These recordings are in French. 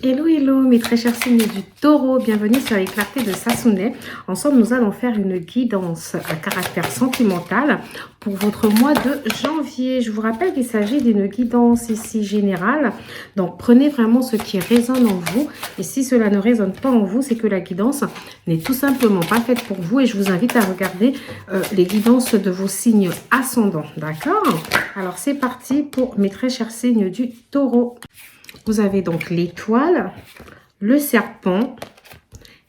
Hello, hello, mes très chers signes du taureau, bienvenue sur les clartés de Sassonet. Ensemble, nous allons faire une guidance à caractère sentimental pour votre mois de janvier. Je vous rappelle qu'il s'agit d'une guidance ici générale. Donc, prenez vraiment ce qui résonne en vous. Et si cela ne résonne pas en vous, c'est que la guidance n'est tout simplement pas faite pour vous. Et je vous invite à regarder les guidances de vos signes ascendants. D'accord? Alors, c'est parti pour mes très chers signes du taureau. Vous avez donc l'étoile, le serpent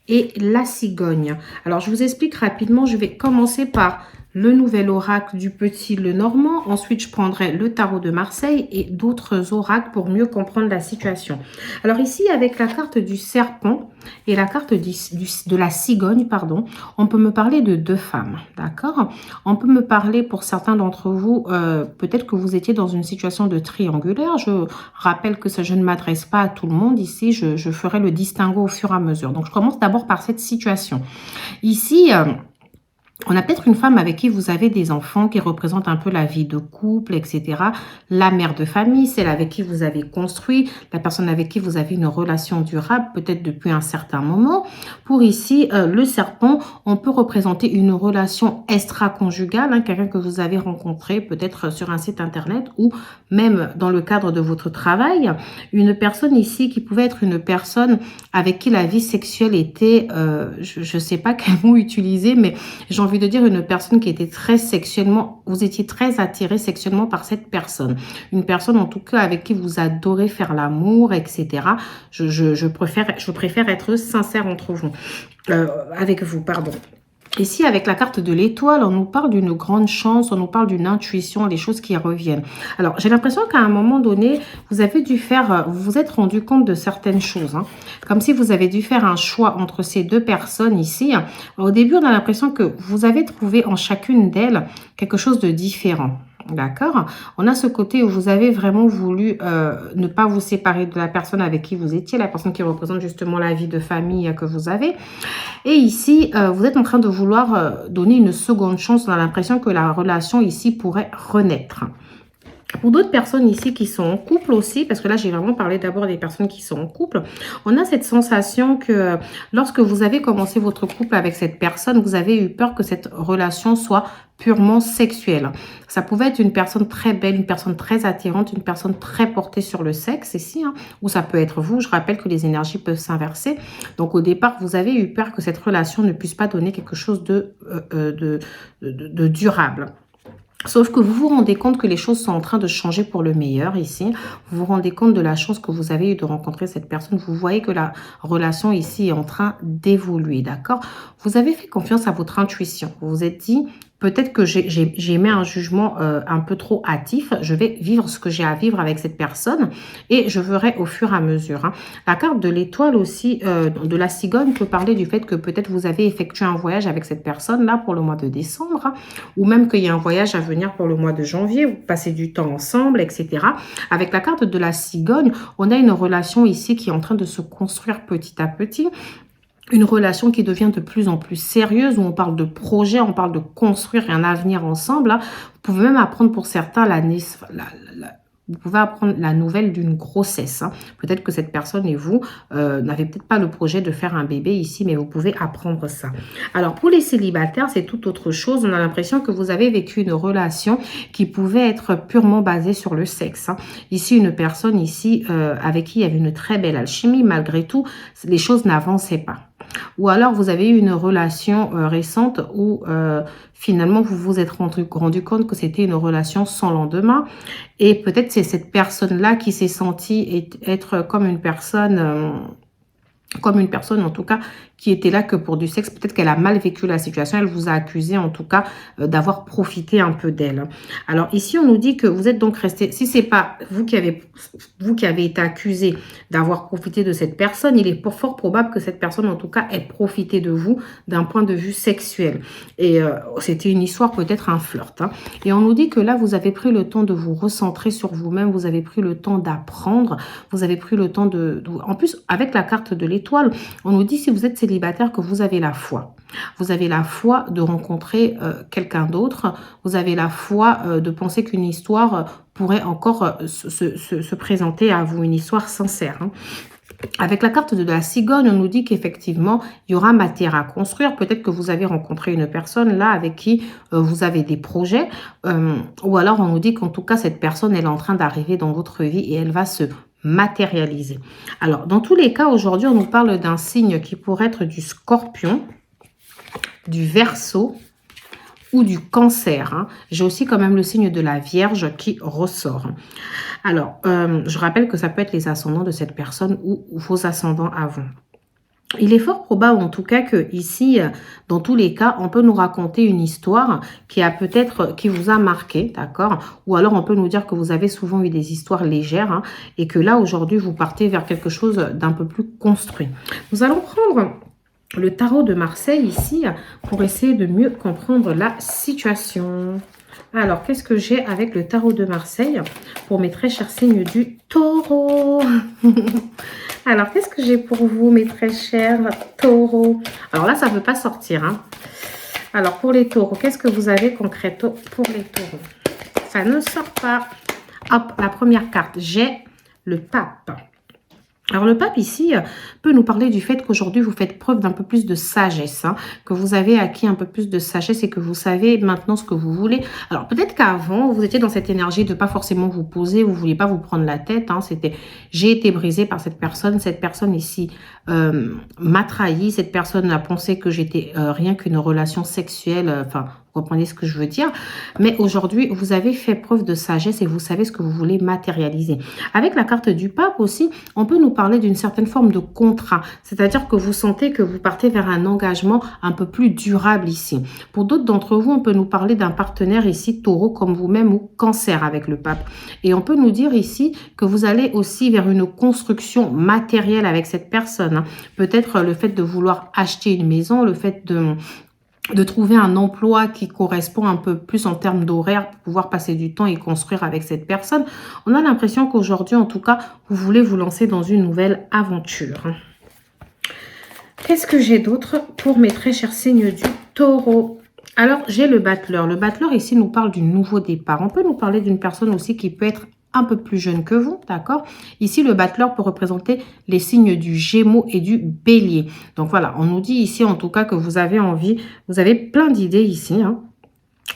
et la cigogne. Alors, je vous explique rapidement. Je vais commencer par le nouvel oracle du Petit Lenormand. Ensuite, je prendrai le tarot de Marseille et d'autres oracles pour mieux comprendre la situation. Alors ici, avec la carte du serpent et la carte de la cigogne, pardon, on peut me parler de deux femmes, d'accord? On peut me parler, pour certains d'entre vous, peut-être que vous étiez dans une situation de triangulaire. Je rappelle que ça, je ne m'adresse pas à tout le monde. Ici, je ferai le distinguo au fur et à mesure. Donc, je commence d'abord par cette situation. Ici... on a peut-être une femme avec qui vous avez des enfants qui représentent un peu la vie de couple, etc. La mère de famille, celle avec qui vous avez construit, la personne avec qui vous avez une relation durable, peut-être depuis un certain moment. Pour ici, le serpent, on peut représenter une relation extra-conjugale, hein, quelqu'un que vous avez rencontré peut-être sur un site internet ou même dans le cadre de votre travail. Une personne ici qui pouvait être une personne avec qui la vie sexuelle était, je ne sais pas quel mot utiliser, mais j'ai envie de dire une personne qui était très sexuellement, vous étiez très attiré sexuellement par cette personne. Une personne en tout cas avec qui vous adorez faire l'amour, etc. Je préfère être sincère entre vous, avec vous, pardon. Ici, avec la carte de l'étoile, on nous parle d'une grande chance, on nous parle d'une intuition, des choses qui reviennent. Alors, j'ai l'impression qu'à un moment donné, vous avez dû faire, vous vous êtes rendu compte de certaines choses. Hein, comme si vous avez dû faire un choix entre ces deux personnes ici. Au début, on a l'impression que vous avez trouvé en chacune d'elles quelque chose de différent. D'accord? On a ce côté où vous avez vraiment voulu ne pas vous séparer de la personne avec qui vous étiez, la personne qui représente justement la vie de famille que vous avez. Et ici, vous êtes en train de vouloir donner une seconde chance. On a l'impression que la relation ici pourrait renaître. Pour d'autres personnes ici qui sont en couple aussi, parce que là, j'ai vraiment parlé d'abord des personnes qui sont en couple, on a cette sensation que lorsque vous avez commencé votre couple avec cette personne, vous avez eu peur que cette relation soit purement sexuelle. Ça pouvait être une personne très belle, une personne très attirante, une personne très portée sur le sexe ici, hein, ou ça peut être vous. Je rappelle que les énergies peuvent s'inverser. Donc, au départ, vous avez eu peur que cette relation ne puisse pas donner quelque chose de durable. Sauf que vous vous rendez compte que les choses sont en train de changer pour le meilleur ici. Vous vous rendez compte de la chance que vous avez eu de rencontrer cette personne. Vous voyez que la relation ici est en train d'évoluer, d'accord? Vous avez fait confiance à votre intuition. Vous vous êtes dit, peut-être que j'ai mis un jugement un peu trop hâtif. Je vais vivre ce que j'ai à vivre avec cette personne et je verrai au fur et à mesure. Hein. La carte de l'étoile aussi, de la cigogne, peut parler du fait que peut-être vous avez effectué un voyage avec cette personne-là pour le mois de décembre, hein, ou même qu'il y a un voyage à venir pour le mois de janvier, vous passez du temps ensemble, etc. Avec la carte de la cigogne, on a une relation ici qui est en train de se construire petit à petit. Une relation qui devient de plus en plus sérieuse, où on parle de projet, on parle de construire un avenir ensemble. Là. Vous pouvez même apprendre pour certains vous pouvez apprendre la nouvelle d'une grossesse. Hein. Peut-être que cette personne et vous n'avez peut-être pas le projet de faire un bébé ici, mais vous pouvez apprendre ça. Alors, pour les célibataires, c'est tout autre chose. On a l'impression que vous avez vécu une relation qui pouvait être purement basée sur le sexe. Hein. Ici, une personne ici avec qui il y avait une très belle alchimie. Malgré tout, les choses n'avançaient pas. Ou alors, vous avez eu une relation récente où finalement, vous vous êtes rendu compte que c'était une relation sans lendemain. Et peut-être c'est cette personne-là qui s'est sentie être comme une personne en tout cas, qui était là que pour du sexe. Peut-être qu'elle a mal vécu la situation. Elle vous a accusé en tout cas d'avoir profité un peu d'elle. Alors ici, on nous dit que vous êtes donc resté, si c'est pas vous qui avez été accusé d'avoir profité de cette personne, il est fort probable que cette personne en tout cas ait profité de vous d'un point de vue sexuel. Et c'était une histoire, peut-être un flirt. Hein. Et on nous dit que là, vous avez pris le temps de vous recentrer sur vous-même. Vous avez pris le temps d'apprendre. Vous avez pris le temps En plus, avec la carte de l'étoile, on nous dit si vous êtes célibataire que vous avez la foi. Vous avez la foi de rencontrer quelqu'un d'autre. Vous avez la foi de penser qu'une histoire pourrait encore se présenter à vous, une histoire sincère. Hein. Avec la carte de la cigogne, on nous dit qu'effectivement, il y aura matière à construire. Peut-être que vous avez rencontré une personne là avec qui vous avez des projets. Ou alors, on nous dit qu'en tout cas, cette personne, elle est en train d'arriver dans votre vie et elle va se matérialiser. Alors, dans tous les cas, aujourd'hui, on nous parle d'un signe qui pourrait être du Scorpion, du Verseau ou du Cancer. Hein. J'ai aussi quand même le signe de la Vierge qui ressort. Alors, je rappelle que ça peut être les ascendants de cette personne ou vos ascendants avant. Il est fort probable en tout cas que ici, dans tous les cas, on peut nous raconter une histoire qui vous a marqué, d'accord? Ou alors on peut nous dire que vous avez souvent eu des histoires légères hein, et que là aujourd'hui vous partez vers quelque chose d'un peu plus construit. Nous allons prendre le tarot de Marseille ici pour essayer de mieux comprendre la situation. Alors, qu'est-ce que j'ai avec le tarot de Marseille pour mes très chers signes du taureau? Alors, qu'est-ce que j'ai pour vous, mes très chers taureaux? Alors là, ça ne veut pas sortir. Hein. Alors, pour les taureaux, qu'est-ce que vous avez concrètement pour les taureaux? Ça ne sort pas. Hop, la première carte, j'ai le pape. Alors, le pape ici peut nous parler du fait qu'aujourd'hui, vous faites preuve d'un peu plus de sagesse, hein, que vous avez acquis un peu plus de sagesse et que vous savez maintenant ce que vous voulez. Alors, peut-être qu'avant, vous étiez dans cette énergie de ne pas forcément vous poser, vous ne vouliez pas vous prendre la tête. Hein, c'était j'ai été brisée par cette personne ici m'a trahi, cette personne a pensé que j'étais rien qu'une relation sexuelle, enfin... Vous comprenez ce que je veux dire? Mais aujourd'hui, vous avez fait preuve de sagesse et vous savez ce que vous voulez matérialiser. Avec la carte du pape aussi, on peut nous parler d'une certaine forme de contrat. C'est-à-dire que vous sentez que vous partez vers un engagement un peu plus durable ici. Pour d'autres d'entre vous, on peut nous parler d'un partenaire ici, taureau comme vous-même ou cancer avec le pape. Et on peut nous dire ici que vous allez aussi vers une construction matérielle avec cette personne. Hein. Peut-être le fait de vouloir acheter une maison, le fait de trouver un emploi qui correspond un peu plus en termes d'horaire pour pouvoir passer du temps et construire avec cette personne. On a l'impression qu'aujourd'hui, en tout cas, vous voulez vous lancer dans une nouvelle aventure. Qu'est-ce que j'ai d'autre pour mes très chers signes du taureau? Alors, j'ai le battleur. Le battleur, ici, nous parle du nouveau départ. On peut nous parler d'une personne aussi qui peut être un peu plus jeune que vous, d'accord? Ici, le battleur peut représenter les signes du Gémeaux et du Bélier. Donc voilà, on nous dit ici en tout cas que vous avez envie, vous avez plein d'idées ici, hein.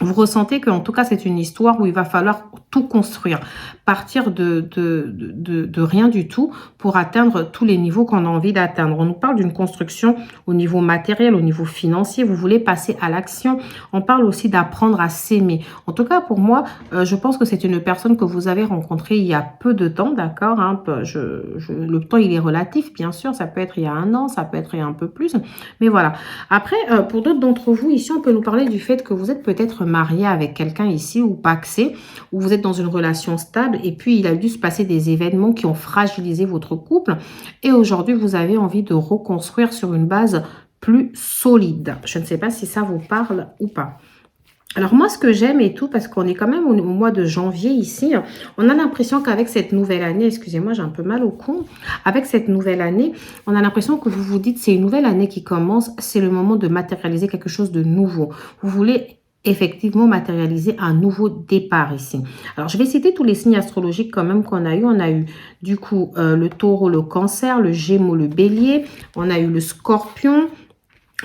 Vous ressentez qu'en tout cas, c'est une histoire où il va falloir tout construire, partir de rien du tout pour atteindre tous les niveaux qu'on a envie d'atteindre. On nous parle d'une construction au niveau matériel, au niveau financier. Vous voulez passer à l'action. On parle aussi d'apprendre à s'aimer. En tout cas, pour moi, je pense que c'est une personne que vous avez rencontrée il y a peu de temps, d'accord, hein, le temps, il est relatif, bien sûr. Ça peut être il y a 1 an, ça peut être il y a un peu plus. Mais voilà. Après, pour d'autres d'entre vous, ici, on peut nous parler du fait que vous êtes peut-être marié avec quelqu'un ici ou paxé, où vous êtes dans une relation stable et puis il a dû se passer des événements qui ont fragilisé votre couple et aujourd'hui vous avez envie de reconstruire sur une base plus solide. Je ne sais pas si ça vous parle ou pas. Alors moi, ce que j'aime et tout, parce qu'on est quand même au mois de janvier ici, on a l'impression qu'avec cette nouvelle année, excusez-moi, j'ai un peu mal au cou, avec cette nouvelle année, on a l'impression que vous vous dites, c'est une nouvelle année qui commence, c'est le moment de matérialiser quelque chose de nouveau. Vous voulez effectivement matérialiser un nouveau départ ici. Alors, je vais citer tous les signes astrologiques quand même qu'on a eu. On a eu du coup le taureau, le cancer, le gémeaux, le bélier. On a eu le scorpion,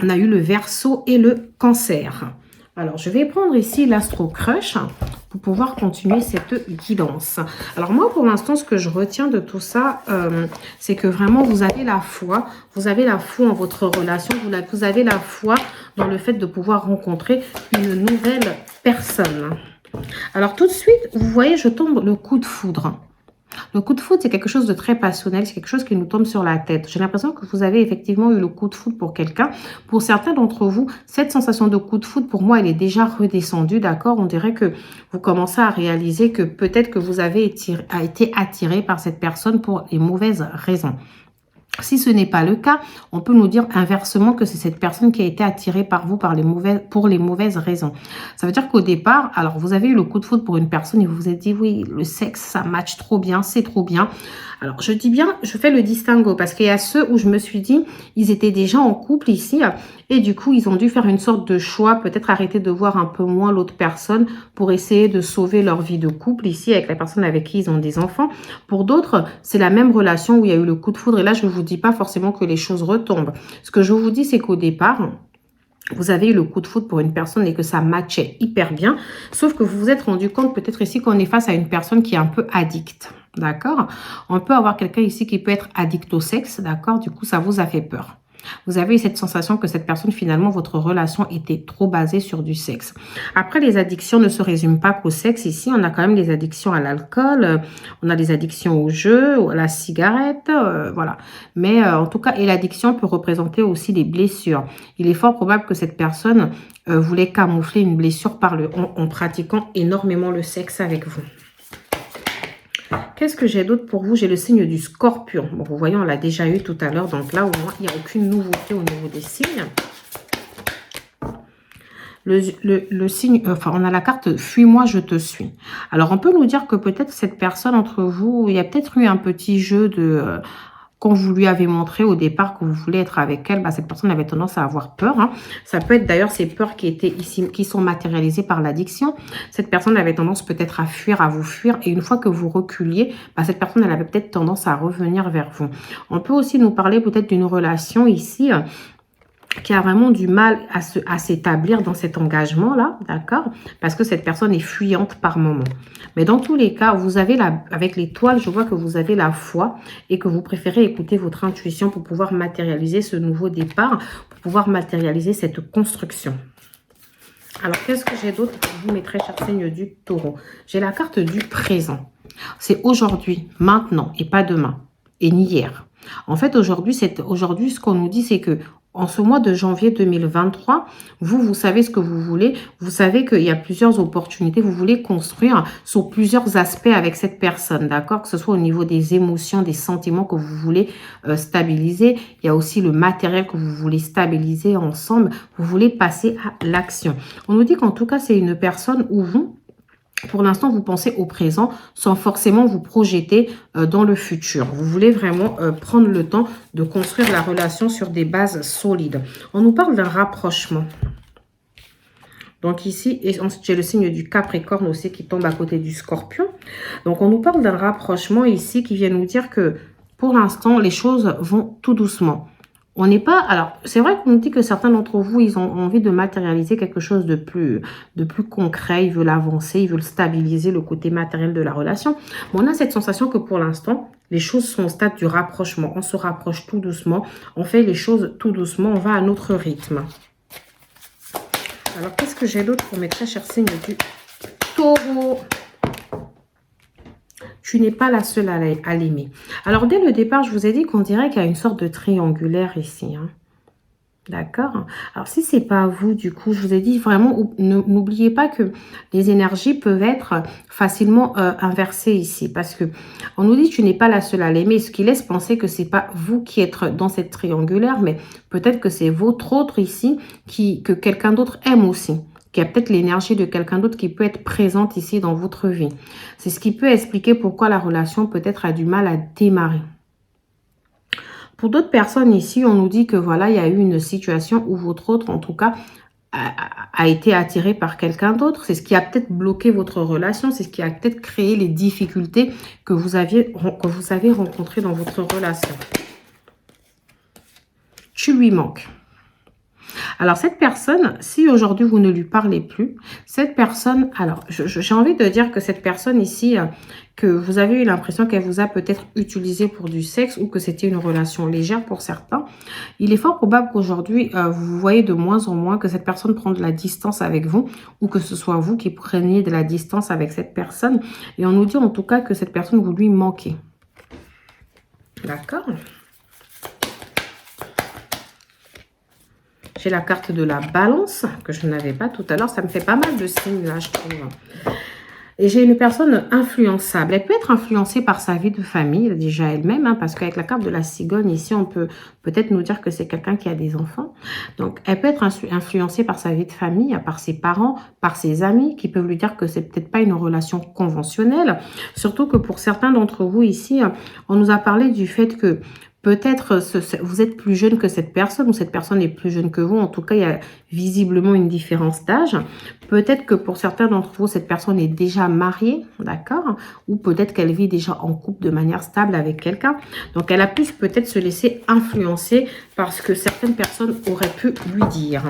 on a eu le verseau et le cancer. Alors, je vais prendre ici l'Astro Crush pour pouvoir continuer cette guidance. Alors, moi, pour l'instant, ce que je retiens de tout ça, c'est que vraiment, vous avez la foi. Vous avez la foi en votre relation. Vous avez la foi dans le fait de pouvoir rencontrer une nouvelle personne. Alors, tout de suite, vous voyez, je tombe le coup de foudre. Le coup de foudre, c'est quelque chose de très passionnel, c'est quelque chose qui nous tombe sur la tête. J'ai l'impression que vous avez effectivement eu le coup de foudre pour quelqu'un. Pour certains d'entre vous, cette sensation de coup de foudre, pour moi, elle est déjà redescendue, d'accord? On dirait que vous commencez à réaliser que peut-être que vous avez été attiré par cette personne pour les mauvaises raisons. Si ce n'est pas le cas, on peut nous dire inversement que c'est cette personne qui a été attirée par vous pour les mauvaises raisons. Ça veut dire qu'au départ, alors vous avez eu le coup de foudre pour une personne et vous vous êtes dit oui, le sexe, ça match trop bien, c'est trop bien. Alors je dis bien, je fais le distinguo parce qu'il y a ceux où je me suis dit, ils étaient déjà en couple ici et du coup, ils ont dû faire une sorte de choix, peut-être arrêter de voir un peu moins l'autre personne pour essayer de sauver leur vie de couple ici avec la personne avec qui ils ont des enfants. Pour d'autres, c'est la même relation où il y a eu le coup de foudre et là, je ne vous dis pas forcément que les choses retombent. Ce que je vous dis, c'est qu'au départ, vous avez eu le coup de foudre pour une personne et que ça matchait hyper bien, sauf que vous vous êtes rendu compte peut-être ici qu'on est face à une personne qui est un peu addicte, d'accord? On peut avoir quelqu'un ici qui peut être addict au sexe, d'accord? Du coup, ça vous a fait peur. Vous avez eu cette sensation que cette personne, finalement, votre relation était trop basée sur du sexe. Après, les addictions ne se résument pas qu'au sexe. Ici, on a quand même des addictions à l'alcool, on a des addictions au jeu, à la cigarette, voilà. Mais en tout cas, et l'addiction peut représenter aussi des blessures. Il est fort probable que cette personne voulait camoufler une blessure en pratiquant énormément le sexe avec vous. Qu'est-ce que j'ai d'autre pour vous? J'ai le signe du scorpion. Bon, vous voyez, on l'a déjà eu tout à l'heure. Donc là, au moins, il n'y a aucune nouveauté au niveau des signes. Le signe, enfin, on a la carte « Fuis-moi, je te suis ». Alors, on peut nous dire que peut-être cette personne entre vous, il y a peut-être eu un petit jeu de... quand vous lui avez montré au départ que vous voulez être avec elle, bah, cette personne avait tendance à avoir peur. Hein. Ça peut être d'ailleurs ces peurs qui étaient ici, qui sont matérialisées par l'addiction. Cette personne avait tendance peut-être à fuir, à vous fuir. Et une fois que vous reculiez, bah, cette personne, elle avait peut-être tendance à revenir vers vous. On peut aussi nous parler peut-être d'une relation ici qui a vraiment du mal à s'établir dans cet engagement-là, d'accord? Parce que cette personne est fuyante par moment. Mais dans tous les cas, vous avez avec l'étoile, je vois que vous avez la foi et que vous préférez écouter votre intuition pour pouvoir matérialiser ce nouveau départ, pour pouvoir matérialiser cette construction. Alors, qu'est-ce que j'ai d'autre pour vous, mes très chers signes du taureau? J'ai la carte du présent. C'est aujourd'hui, maintenant et pas demain et ni hier. En fait, aujourd'hui, ce qu'on nous dit, c'est que en ce mois de janvier 2023, vous savez ce que vous voulez. Vous savez qu'il y a plusieurs opportunités. Vous voulez construire sur plusieurs aspects avec cette personne, d'accord? Que ce soit au niveau des émotions, des sentiments que vous voulez stabiliser. Il y a aussi le matériel que vous voulez stabiliser ensemble. Vous voulez passer à l'action. On nous dit qu'en tout cas, c'est une personne où vous... Pour l'instant, vous pensez au présent sans forcément vous projeter dans le futur. Vous voulez vraiment prendre le temps de construire la relation sur des bases solides. On nous parle d'un rapprochement. Donc ici, et ensuite j'ai le signe du Capricorne aussi qui tombe à côté du Scorpion. Donc on nous parle d'un rapprochement ici qui vient nous dire que pour l'instant, les choses vont tout doucement. On n'est pas... Alors, c'est vrai qu'on nous dit que certains d'entre vous, ils ont envie de matérialiser quelque chose de plus concret. Ils veulent avancer, ils veulent stabiliser le côté matériel de la relation. Mais on a cette sensation que pour l'instant, les choses sont au stade du rapprochement. On se rapproche tout doucement. On fait les choses tout doucement. On va à notre rythme. Alors, qu'est-ce que j'ai d'autre pour mes très chers signes du taureau? Tu n'es pas la seule à l'aimer. Alors, dès le départ, je vous ai dit qu'on dirait qu'il y a une sorte de triangulaire ici. Hein. D'accord? Alors, si ce n'est pas vous, du coup, je vous ai dit vraiment, n'oubliez pas que les énergies peuvent être facilement inversées ici. Parce que on nous dit que tu n'es pas la seule à l'aimer, ce qui laisse penser que ce n'est pas vous qui êtes dans cette triangulaire, mais peut-être que c'est votre autre ici que quelqu'un d'autre aime aussi. Qu'il y a peut-être l'énergie de quelqu'un d'autre qui peut être présente ici dans votre vie. C'est ce qui peut expliquer pourquoi la relation peut-être a du mal à démarrer. Pour d'autres personnes ici, on nous dit que voilà, il y a eu une situation où votre autre, en tout cas, a été attiré par quelqu'un d'autre. C'est ce qui a peut-être bloqué votre relation. C'est ce qui a peut-être créé les difficultés que vous avez rencontrées dans votre relation. Tu lui manques. Alors, cette personne, si aujourd'hui vous ne lui parlez plus, cette personne, alors, j'ai envie de dire que cette personne ici, que vous avez eu l'impression qu'elle vous a peut-être utilisé pour du sexe ou que c'était une relation légère pour certains, il est fort probable qu'aujourd'hui, vous voyez de moins en moins que cette personne prend de la distance avec vous ou que ce soit vous qui preniez de la distance avec cette personne. Et on nous dit en tout cas que cette personne, vous lui manquez. D'accord ? J'ai la carte de la balance, que je n'avais pas tout à l'heure. Ça me fait pas mal de signes, là, je trouve. Et j'ai une personne influençable. Elle peut être influencée par sa vie de famille, déjà elle-même, hein, parce qu'avec la carte de la cigogne, ici, on peut peut-être nous dire que c'est quelqu'un qui a des enfants. Donc, elle peut être influencée par sa vie de famille, par ses parents, par ses amis, qui peuvent lui dire que c'est peut-être pas une relation conventionnelle. Surtout que pour certains d'entre vous ici, on nous a parlé du fait que peut-être vous êtes plus jeune que cette personne ou cette personne est plus jeune que vous. En tout cas, il y a visiblement une différence d'âge. Peut-être que pour certains d'entre vous, cette personne est déjà mariée, d'accord? Ou peut-être qu'elle vit déjà en couple de manière stable avec quelqu'un. Donc, elle a pu peut-être se laisser influencer parce que certaines personnes auraient pu lui dire.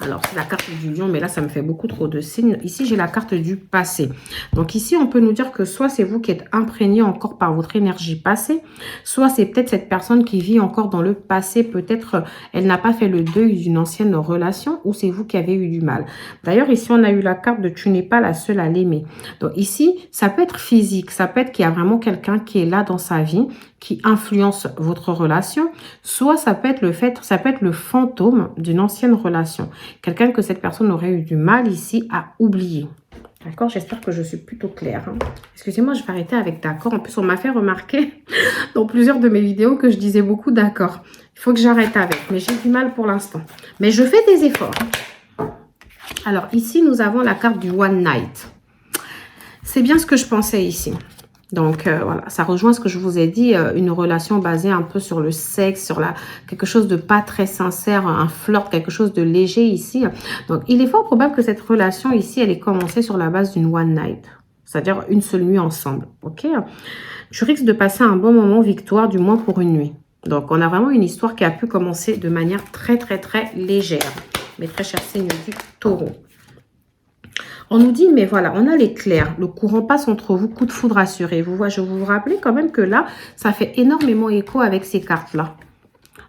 Alors, c'est la carte du lion, mais là, ça me fait beaucoup trop de signes. Ici, j'ai la carte du passé. Donc, ici, on peut nous dire que soit c'est vous qui êtes imprégné encore par votre énergie passée, soit c'est peut-être cette personne qui vit encore dans le passé. Peut-être elle n'a pas fait le deuil d'une ancienne relation ou c'est vous qui avez eu du mal. D'ailleurs, ici, on a eu la carte de « tu n'es pas la seule à l'aimer ». Donc, ici, ça peut être physique. Ça peut être qu'il y a vraiment quelqu'un qui est là dans sa vie, qui influence votre relation, soit ça peut être le fantôme d'une ancienne relation. Quelqu'un que cette personne aurait eu du mal ici à oublier. D'accord? J'espère que je suis plutôt claire. Hein. Excusez-moi, je vais arrêter avec d'accord. En plus, on m'a fait remarquer dans plusieurs de mes vidéos que je disais beaucoup d'accord. Il faut que j'arrête avec, mais j'ai du mal pour l'instant. Mais je fais des efforts. Alors, ici, nous avons la carte du One Night. C'est bien ce que je pensais ici. Donc, voilà, ça rejoint ce que je vous ai dit, une relation basée un peu sur le sexe, sur quelque chose de pas très sincère, un flirt, quelque chose de léger ici. Donc, il est fort probable que cette relation ici, elle ait commencé sur la base d'une one night, c'est-à-dire une seule nuit ensemble, ok? Tu risques de passer un bon moment victoire, du moins pour une nuit. Donc, on a vraiment une histoire qui a pu commencer de manière très, très, très légère. Mes très chers signes du taureau. On nous dit, mais voilà, on a l'éclair. Le courant passe entre vous, coup de foudre assuré. Je vous rappelle quand même que là, ça fait énormément écho avec ces cartes-là.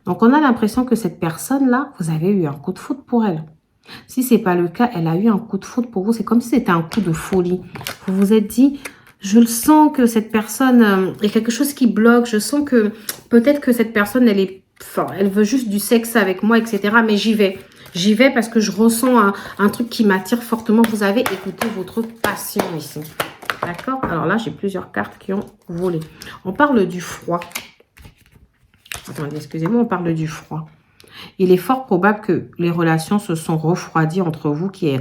Donc, on a l'impression que cette personne-là, vous avez eu un coup de foudre pour elle. Si ce n'est pas le cas, elle a eu un coup de foudre pour vous. C'est comme si c'était un coup de folie. Vous vous êtes dit, je le sens que cette personne, il y a quelque chose qui bloque. Je sens que peut-être que cette personne, elle veut juste du sexe avec moi, etc. Mais j'y vais. J'y vais parce que je ressens un truc qui m'attire fortement. Vous avez écouté votre passion ici. D'accord? Alors là, j'ai plusieurs cartes qui ont volé. On parle du froid. Attendez, excusez-moi, on parle du froid. Il est fort probable que les relations se sont refroidies entre vous, qui est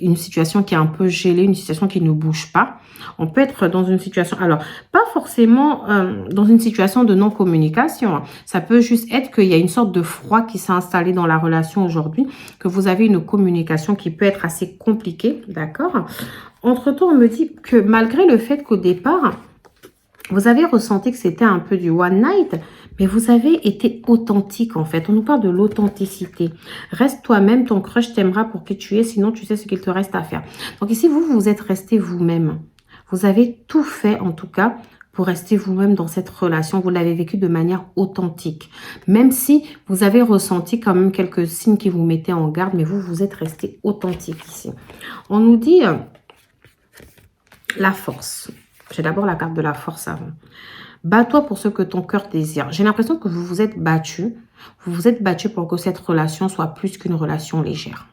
une situation qui est un peu gelée, une situation qui ne bouge pas. On peut être dans une situation, alors pas forcément dans une situation de non-communication. Ça peut juste être qu'il y a une sorte de froid qui s'est installé dans la relation aujourd'hui, que vous avez une communication qui peut être assez compliquée, d'accord? Entre-temps, on me dit que malgré le fait qu'au départ, vous avez ressenti que c'était un peu du one night, mais vous avez été authentique en fait. On nous parle de l'authenticité. Reste toi-même, ton crush t'aimera pour qui tu es, sinon tu sais ce qu'il te reste à faire. Donc ici, vous êtes resté vous-même. Vous avez tout fait en tout cas pour rester vous-même dans cette relation. Vous l'avez vécu de manière authentique. Même si vous avez ressenti quand même quelques signes qui vous mettaient en garde, mais vous êtes resté authentique ici. On nous dit la force. J'ai d'abord la carte de la force avant. Bats-toi pour ce que ton cœur désire. J'ai l'impression que vous vous êtes battu. Vous vous êtes battu pour que cette relation soit plus qu'une relation légère.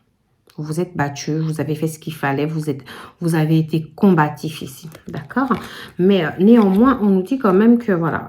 Vous vous êtes battu, vous avez fait ce qu'il fallait, vous avez été combatif ici. D'accord? Mais néanmoins, on nous dit quand même que voilà.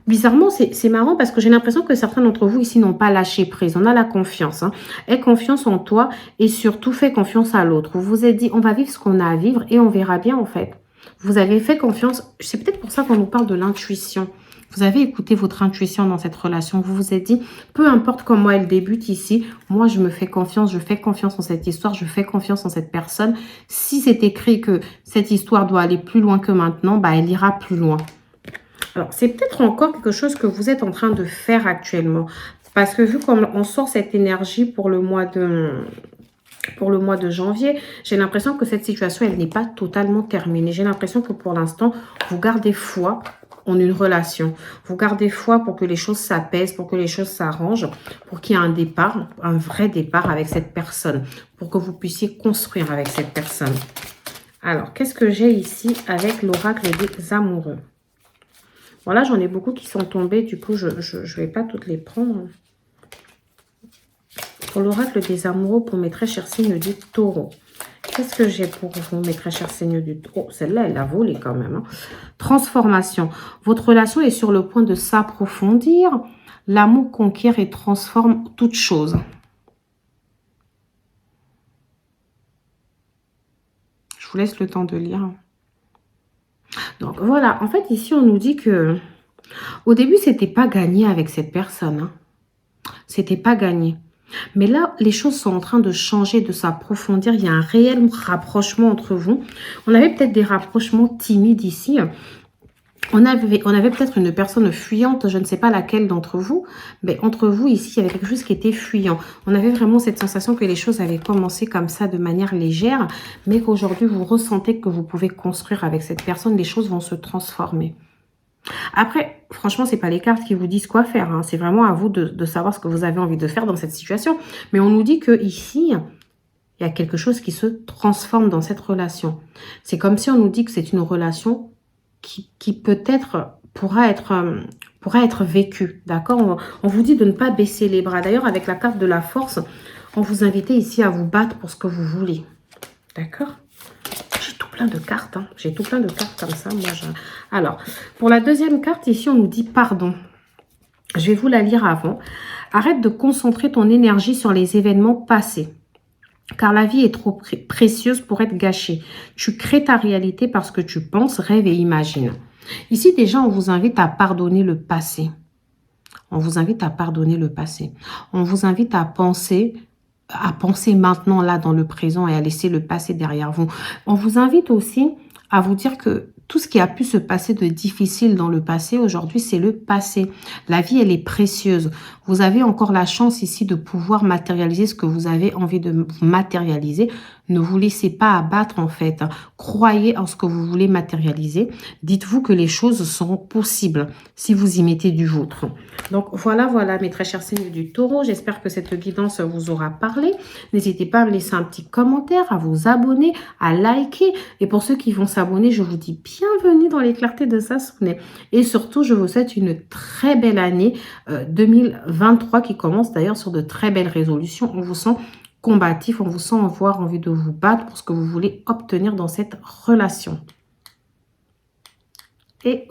Bizarrement, c'est marrant parce que j'ai l'impression que certains d'entre vous ici n'ont pas lâché prise. On a la confiance. Hein. Aie confiance en toi et surtout fais confiance à l'autre. Vous vous êtes dit, on va vivre ce qu'on a à vivre et on verra bien en fait. Vous avez fait confiance. C'est peut-être pour ça qu'on nous parle de l'intuition. Vous avez écouté votre intuition dans cette relation. Vous vous êtes dit, peu importe comment elle débute ici, moi je me fais confiance, je fais confiance en cette histoire, je fais confiance en cette personne. Si c'est écrit que cette histoire doit aller plus loin que maintenant, bah, elle ira plus loin. Alors, c'est peut-être encore quelque chose que vous êtes en train de faire actuellement. Parce que vu comme on sort cette énergie pour le mois de janvier, j'ai l'impression que cette situation, elle n'est pas totalement terminée. J'ai l'impression que pour l'instant, vous gardez foi en une relation. Vous gardez foi pour que les choses s'apaisent, pour que les choses s'arrangent, pour qu'il y ait un départ, un vrai départ avec cette personne, pour que vous puissiez construire avec cette personne. Alors, qu'est-ce que j'ai ici avec l'oracle des amoureux? Voilà, j'en ai beaucoup qui sont tombés, du coup, je ne vais pas toutes les prendre. Pour l'oracle des amoureux, pour mes très chers signes du taureau. Qu'est-ce que j'ai pour vous, mes très chers seigneurs du Taureau? Oh, celle-là, elle a volé quand même. Hein. Transformation. Votre relation est sur le point de s'approfondir. L'amour conquiert et transforme toute chose. Je vous laisse le temps de lire. Donc voilà, en fait, ici, on nous dit que au début, c'était pas gagné avec cette personne. Hein. C'était pas gagné. Mais là, les choses sont en train de changer, de s'approfondir. Il y a un réel rapprochement entre vous. On avait peut-être des rapprochements timides ici. On avait peut-être une personne fuyante, je ne sais pas laquelle d'entre vous, mais entre vous ici, il y avait quelque chose qui était fuyant. On avait vraiment cette sensation que les choses avaient commencé comme ça de manière légère, mais qu'aujourd'hui, vous ressentez que vous pouvez construire avec cette personne, les choses vont se transformer. Après, franchement, ce n'est pas les cartes qui vous disent quoi faire. Hein. C'est vraiment à vous de savoir ce que vous avez envie de faire dans cette situation. Mais on nous dit que ici, il y a quelque chose qui se transforme dans cette relation. C'est comme si on nous dit que c'est une relation qui peut-être pourra être vécue. D'accord, on vous dit de ne pas baisser les bras. D'ailleurs, avec la carte de la force, on vous invite ici à vous battre pour ce que vous voulez. D'accord? J'ai tout plein de cartes. Hein. J'ai tout plein de cartes comme ça. Moi, Alors, pour la deuxième carte, ici, on nous dit pardon. Je vais vous la lire avant. Arrête de concentrer ton énergie sur les événements passés. Car la vie est trop précieuse pour être gâchée. Tu crées ta réalité parce que tu penses, rêves et imagines. Ici, déjà, on vous invite à pardonner le passé. On vous invite à pardonner le passé. On vous invite à penser maintenant, là, dans le présent et à laisser le passé derrière vous. On vous invite aussi à vous dire que tout ce qui a pu se passer de difficile dans le passé, aujourd'hui, c'est le passé. La vie, elle est précieuse. Vous avez encore la chance ici de pouvoir matérialiser ce que vous avez envie de matérialiser. Ne vous laissez pas abattre, en fait. Croyez en ce que vous voulez matérialiser. Dites-vous que les choses seront possibles si vous y mettez du vôtre. Donc, voilà, mes très chers signes du Taureau. J'espère que cette guidance vous aura parlé. N'hésitez pas à me laisser un petit commentaire, à vous abonner, à liker. Et pour ceux qui vont s'abonner, je vous dis bienvenue dans les clartés de Sassoune. Et surtout, je vous souhaite une très belle année 2023 qui commence d'ailleurs sur de très belles résolutions. On vous sent combatif, on vous sent avoir envie de vous battre pour ce que vous voulez obtenir dans cette relation. Et